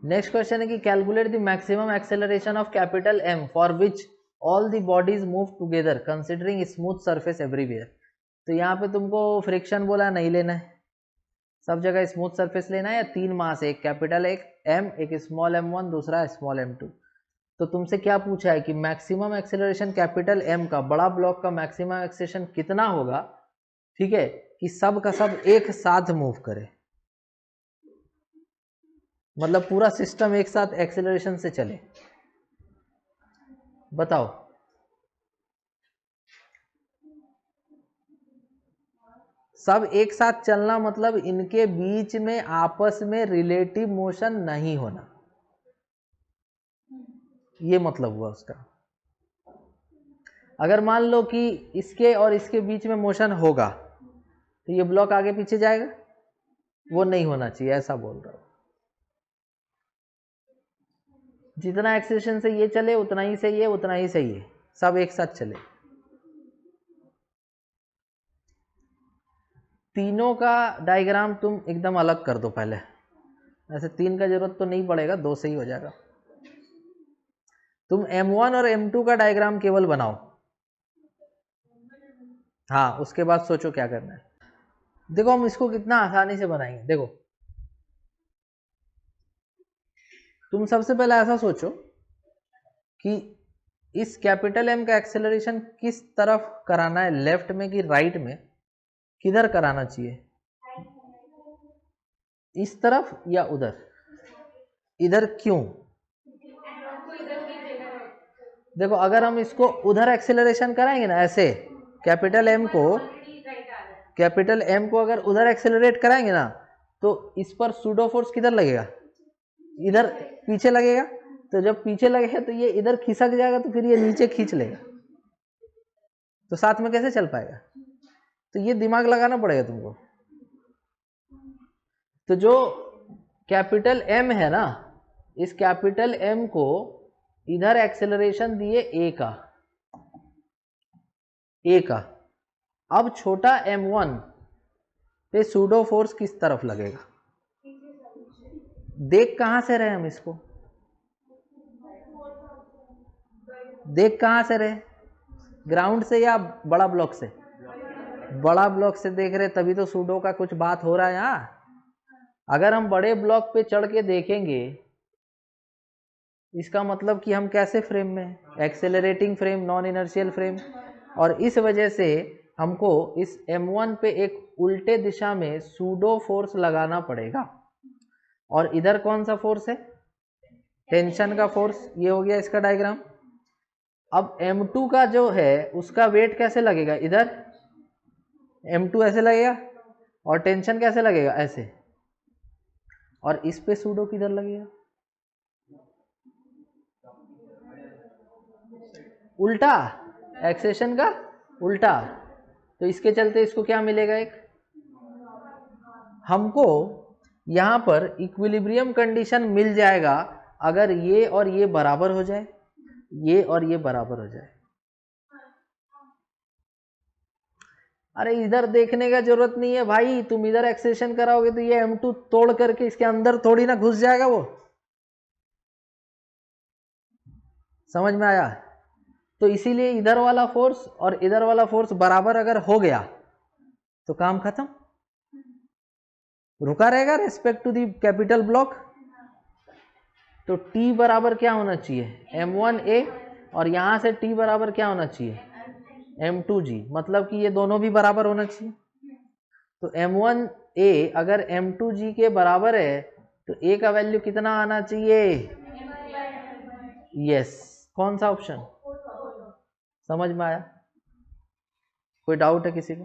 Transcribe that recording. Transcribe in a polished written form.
Next question है कि calculate the maximum acceleration of capital M for which all the bodies move together considering smooth surface everywhere. तो यहाँ पे तुमको friction बोला नहीं लेना है, सब जगह स्मूथ सरफेस लेना है, या 3 मास, एक कैपिटल एक एम, एक स्मॉल m1, दूसरा स्मॉल m2। तो तुमसे क्या पूछा है कि मैक्सिमम एक्सेलरेशन कैपिटल एम का, बड़ा ब्लॉक का मैक्सिमम एक्सेलरेशन कितना होगा, ठीक है, कि सब का सब एक साथ मूव करे, मतलब पूरा सिस्टम एक साथ एक्सेलरेशन से चले। बताओ। सब एक साथ चलना मतलब इनके बीच में आपस में रिलेटिव मोशन नहीं होना, ये मतलब हुआ उसका। अगर मान लो कि इसके और इसके बीच में मोशन होगा तो ये ब्लॉक आगे पीछे जाएगा, वो नहीं होना चाहिए, ऐसा बोल रहा हूं। जितना एक्सेलरेशन से ये चले उतना ही सही है, उतना ही सही है, सब एक साथ चले। तीनों का डायग्राम तुम एकदम अलग कर दो पहले, ऐसे 3 का जरूरत तो नहीं पड़ेगा, 2 से ही हो जाएगा। तुम M1 और M2 का डायग्राम केवल बनाओ, हाँ, उसके बाद सोचो क्या करना है। देखो हम इसको कितना आसानी से बनाएंगे। देखो तुम सबसे पहले ऐसा सोचो कि इस कैपिटल एम का एक्सेलरेशन किस तरफ कराना है, लेफ्ट में कि राइट में, किधर कराना चाहिए, इस तरफ या उधर, इधर क्यों? देखो अगर हम इसको उधर एक्सेलरेशन कराएंगे ना, ऐसे कैपिटल एम को अगर उधर एक्सेलरेट कराएंगे ना, तो इस पर सूडो फोर्स किधर लगेगा, इधर पीछे लगेगा। तो जब पीछे लगेगा तो ये इधर खिसक जाएगा, तो फिर ये नीचे खींच लेगा, तो साथ में कैसे चल पाएगा? तो ये दिमाग लगाना पड़ेगा तुमको। तो जो कैपिटल एम है ना, इस कैपिटल एम को इधर एक्सेलरेशन दिए ए का। अब छोटा m1 पे सूडो फोर्स किस तरफ लगेगा? देख कहां से रहे हम इसको, देख कहां से रहे, ग्राउंड से या बड़ा ब्लॉक से? बड़ा ब्लॉक से देख रहे, तभी तो सूडो का कुछ बात हो रहा है यहाँ। अगर हम बड़े ब्लॉक पे चढ़ के देखेंगे, इसका मतलब कि हम कैसे फ्रेम में, accelerating frame, non inertial frame, और इस वजह से हमको इस M1 पे एक उल्टे दिशा में सूडो फोर्स लगाना पड़ेगा। और इधर कौन सा फोर्स है? टेंशन का फोर्स। ये हो गया इसका डायग्राम। अब M2 का जो है उसका वेट कैसे लगेगा, इधर M2 ऐसे लगेगा, और टेंशन कैसे लगेगा, ऐसे, और इस पे सूडो किधर लगेगा, उल्टा, एक्सेशन का उल्टा। तो इसके चलते इसको क्या मिलेगा, एक हमको यहां पर इक्विलिब्रियम कंडीशन मिल जाएगा अगर ये और ये बराबर हो जाए, ये और ये बराबर हो जाए। अरे इधर देखने का जरूरत नहीं है भाई, तुम इधर एक्सेशन कराओगे तो ये M2 तोड़ करके इसके अंदर थोड़ी ना घुस जाएगा वो, समझ में आया? तो इसीलिए इधर वाला फोर्स और इधर वाला फोर्स बराबर अगर हो गया तो काम खत्म, रुका रहेगा respect to the capital block. तो T बराबर क्या होना चाहिए, M1A, और यहां से T बराबर क्या होना चाहिए, M2G, मतलब कि ये दोनों भी बराबर होना चाहिए। तो M1A अगर M2G के बराबर है तो A का वैल्यू कितना आना चाहिए, यस, कौन सा ऑप्शन, समझ में आया? कोई डाउट है किसी को?